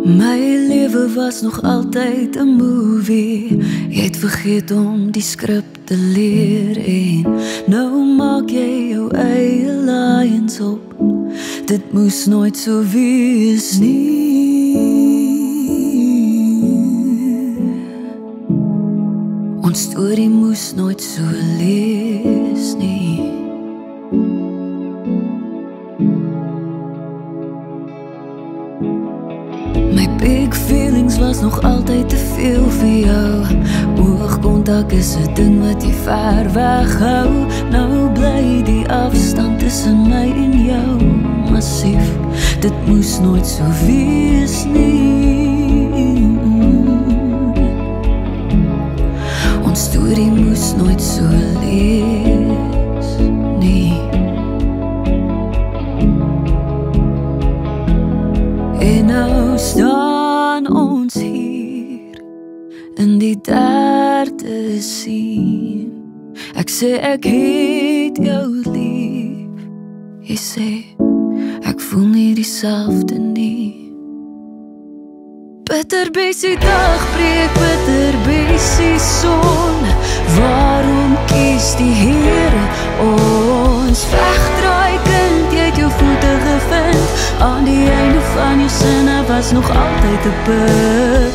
My lewe was nog altyd 'n movie. Jy het vergeet om die skrip te leer en nou maak jy jou eie lines op. Dit moes nooit so wees nie. Ons storie moes nooit so lees nie. My big feelings was nog altyd te veel vir jou. Oogkontak is 'n ding wat jy ver weg hou. Nou bly die afstand tussen my en jou massief. Dit moes nooit so wees nie. Ons storie moes nooit so lees nie. En nou staan ons hier in die derde sien. Ek sê ek het jou lief. Jy sê ek voel nie dieselfde nie. Bitter besie dag breek, bitter besie son. Waarom kies die Here ons? Wegdraai kind, jy het jou voete gevind. Aan die einde van jou sinne was nog altyd 'n punt.